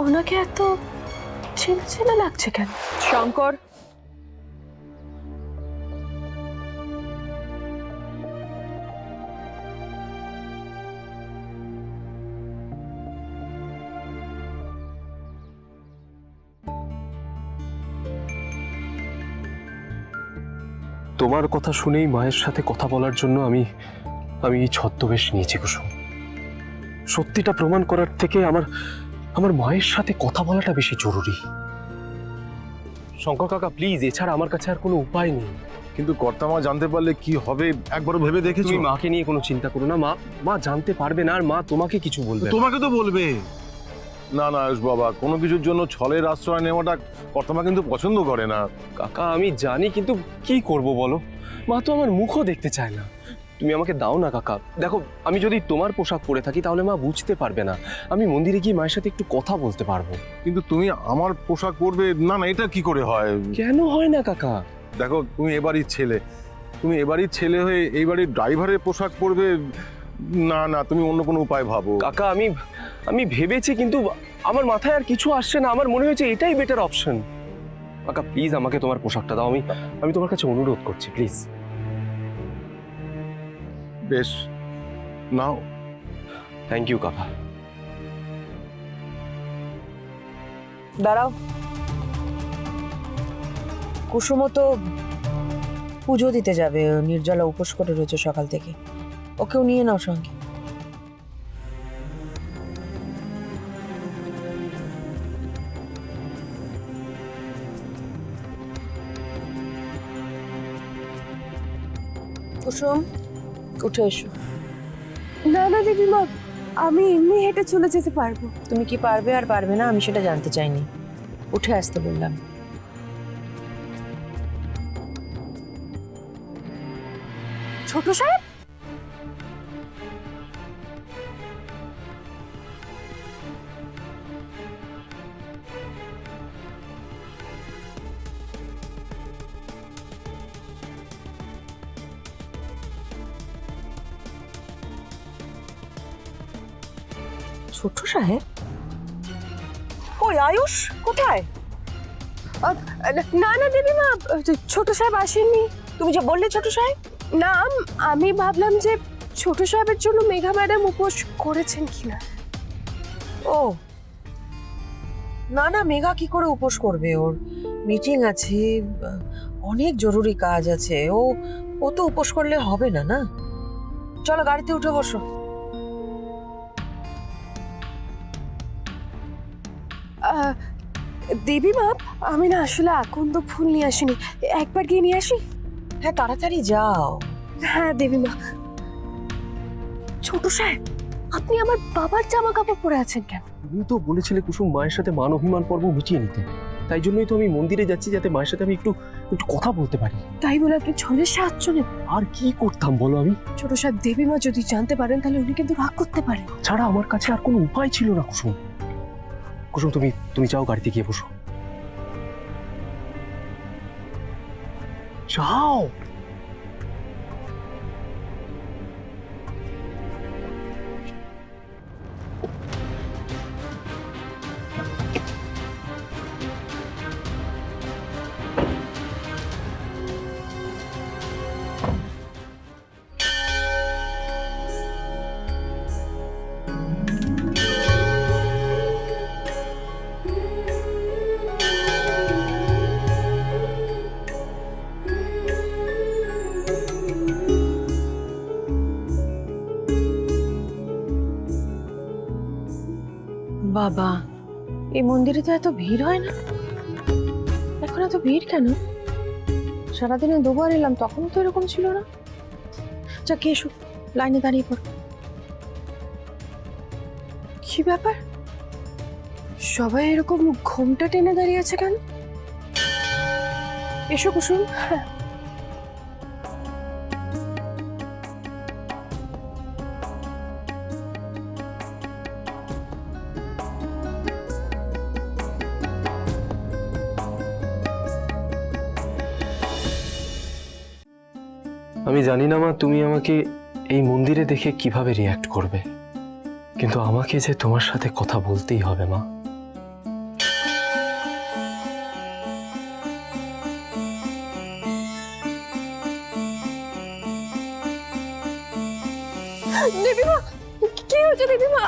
ওনাকে এত চেনা চেনা লাগছে কেন? শঙ্কর, তোমার কথা শুনেই মায়ের সাথে কথা বলার জন্য আমি এই ছদ্মবেশ নিয়েছি কুসুম। সত্যিটা প্রমাণ করার থেকে আমার মায়ের সাথে কথা বলাটা বেশি জরুরি। শঙ্কর কাকা প্লিজ, এছাড়া আমার কাছে আর কোনো উপায় নেই। কিন্তু কর্তামা জানতে পারলে কি হবে একবারও ভেবে দেখেছো? তুমি মাকে নিয়ে কোনো চিন্তা করো না। মা জানতে পারবে না, আর মা তোমাকে কিছু বলবে না। তোমাকে তো বলবে। না না আয়ুষ বাবা, কোনো কিছুর জন্য ছলের আশ্রয় নেওয়াটা কর্তামা কিন্তু পছন্দ করে না। কাকা আমি জানি, কিন্তু কি করব বলো, মা তো আমার মুখও দেখতে চায় না। তুমি আমাকে দাও না কাকা। দেখো, আমি যদি তোমার পোশাক পরে থাকি তাহলে মা বুঝতে পারবে না। আমি মন্দিরে গিয়ে মায়ের সাথে একটু কথা বলতে পারবো। কিন্তু তুমি আমার পোশাক পরবে না? না, এটা কি করে হয়? কেন হয় না কাকা? দেখো, তুমি এবারই ছেলে, তুমি এবারই ছেলে হয়ে এই বাড়ির ড্রাইভারের পোশাক পরবে? না না, তুমি অন্য কোনো উপায় ভাবো। কাকা আমি ভেবেছি, কিন্তু আমার মাথায় আর কিছু আসছে না। আমার মনে হয়েছে এটাই বেটার অপশন। কাকা প্লিজ আমাকে তোমার পোশাকটা দাও। আমি তোমার কাছে অনুরোধ করছি, প্লিজ। বেশ, নাও। থ্যাংক ইউ কাকা। দাঁড়াও। কুসুমও তো পুজো দিতে যাবে, নির্জলা উপোস করে রয়েছে সকাল থেকে। ওকেও নিয়ে নাও সঙ্গে। কুসুম, উঠে এসো। না না দিদিমা, আমি এমনি হেঁটে চলে যেতে পারবো। তুমি কি পারবে আর পারবে না আমি সেটা জানতে চাইনি, উঠে আসতে বললাম। ছোট সাহেব, ছোট সাহেব? ওই আয়ুষ কোথায়? না না দিদিমা, ছোট সাহেব আসেননি। তুমি যে বললে ছোট সাহেব। না, আমি ভাবলাম যে ছোট সাহেবের জন্য মেঘা ম্যাডাম উপোস করেছেন কিনা। ও না না, মেঘা কি করে উপোস করবে? ওর মিটিং আছে, অনেক জরুরি কাজ আছে। ও তো উপোস করলে হবে না। না, চলো গাড়িতে উঠে বসো। দেবীমা, আমি না আসলে আকন্দ ফুল নিয়ে আসিনি, একবার গিয়ে নিয়ে আসি। হ্যাঁ, তাড়াতাড়ি যাও। হ্যাঁ দেবীমা। ছোট সাহেব, আপনি আমার বাবার জামা কাপড় পরে আছেন কেন? তুমি তো বলেছিলে কুসুম মায়ের সাথে মান অভিমান পর্ব মিটিয়ে নিতে। তাই জন্যই তো আমি মন্দিরে যাচ্ছি, যাতে মায়ের সাথে আমি একটু কথা বলতে পারি। তাই বলে আপনি ছলের সাহায্য নেবেন? আর কি করতাম বলো আমি? ছোট সাহেব, দেবীমা যদি জানতে পারেন তাহলে উনি কিন্তু রাগ করতে পারেন। ছাড়া আমার কাছে আর কোনো উপায় ছিল না কুসুম। কুসুম তুমি যাও, গাড়িতে গিয়ে বসো। যাও। বাবা, এই মন্দিরে তো এত ভিড় হয় না, এখন এত ভিড় কেন? সারাদিনে দুবার এলাম, তখন তো এরকম ছিল না। যা কে এসো, লাইনে দাঁড়িয়ে পড়ো। কি ব্যাপার, সবাই এরকম ঘোমটা টেনে দাঁড়িয়ে আছে কেন? এসো কুসুম। আমি জানি না মা, তুমি আমাকে এই মন্দিরে দেখে কিভাবে রিয়্যাক্ট করবে, কিন্তু আমাকে যে তোমার সাথে কথা বলতেই হবে মা। দেবীমা, কি হয়েছে দেবীমা?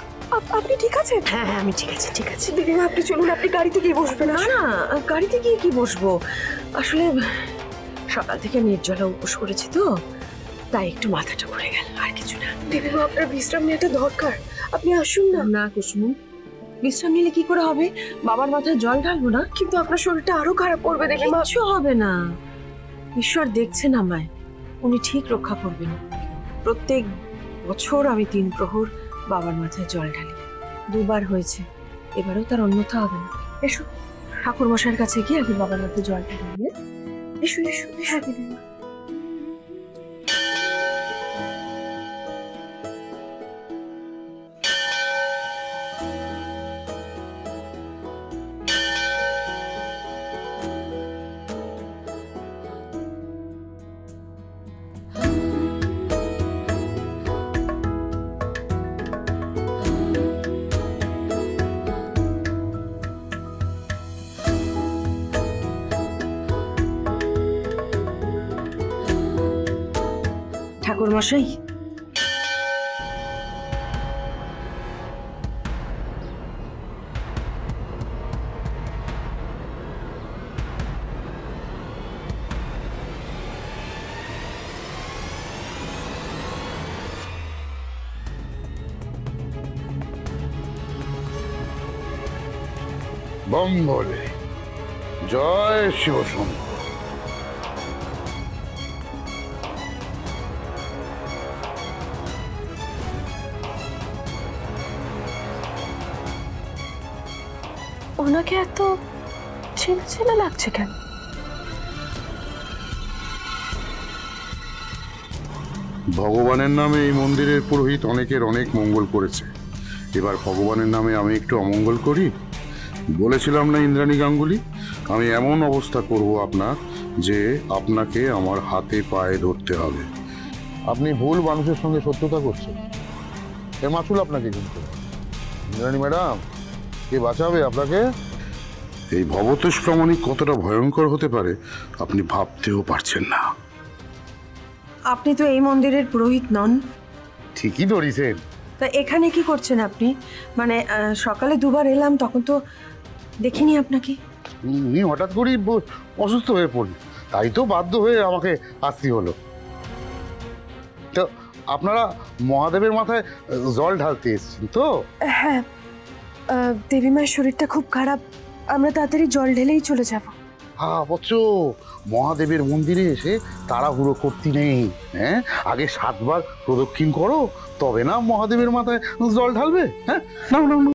আপনি ঠিক আছেন? হ্যাঁ হ্যাঁ আমি ঠিক আছে ঠিক আছে। দেবীমা আপনি চলুন, আপনি গাড়িতে গিয়ে বসবেন। না না গাড়িতে গিয়ে কি বসবো, আসলে সকাল থেকে নির্জলা উপোস করেছি তো, তাই একটু মাথাটা ঘুরে গেল, আর কিছু না। দেবীমা আপনার বিশ্রাম নেওয়াটা দরকার, আপনি আসুন না। না কুসুম, বিশ্রাম নিলে কি করে হবে? বাবার মাথায় জল ঢালবো না? কিন্তু আপনার শরীরটা আরো খারাপ করবে দেবীমা। কিচ্ছু হবে না, ঈশ্বর দেখছেন আমায়, উনি ঠিক রক্ষা করবেন। প্রত্যেক বছর আমি 3 প্রহর বাবার মাথায় জল ঢালি, 2 বার হয়েছে, এবারেও তার অন্যথা হবে না। এসো ঠাকুর মশাইয়ের কাছে গিয়ে আমি বাবার মাথায় জল ঢালি। এসো এসো এসো দেবীমা। ঠাকুর মশাই, বম বলে জয় শিবশম্ভু। ওনাকে এত চেনা চেনা লাগছে কেন? ভগবানের নামে এই মন্দিরের পুরোহিত অনেকের অনেক মঙ্গল করেছে, এবার ভগবানের নামে আমি একটু অমঙ্গল করি। বলেছিলাম না ইন্দ্রাণী গাঙ্গুলি, আমি এমন অবস্থা করব আপনার যে আপনাকে আমার হাতে পায়ে ধরতে হবে। আপনি ভুল মানুষের সঙ্গে শত্রুতা করছেন, এর মাসুল আপনাকে কিন্তু। ইন্দ্রাণী ম্যাডাম, কে বাঁচাবে আপনাকে? এই ভবতোষ প্রমাণিক কতটা ভয়ঙ্কর হতে পারে আপনি ভাবতেও পারছেন না। আপনি তো এই মন্দিরের পুরোহিত নন, ঠিকই ধরিছেন। তা এখানে কি করছেন আপনি? মানে সকালে 2 বার এলাম, তখন তো দেখিনি আপনাকে। উনি হঠাৎ করেই অসুস্থ হয়ে পড়লেন, তাই তো বাধ্য হয়ে আমাকে আসতে হলো। তো আপনারা মহাদেবের মাথায় জল ঢালতে এসেছেন তো? হ্যাঁ, দেবীমার শরীরটা খুব খারাপ, আমরা তাড়াতাড়ি জল ঢেলেই চলে যাব। হ্যাঁ বচ্চ, মহাদেবের মন্দিরে এসে তাড়াহুড়ো করতে নেই। হ্যাঁ, আগে 7 বার প্রদক্ষিণ করো, তবে না মহাদেবের মাথায় জল ঢালবে। হ্যাঁ, নাও নাও নাও।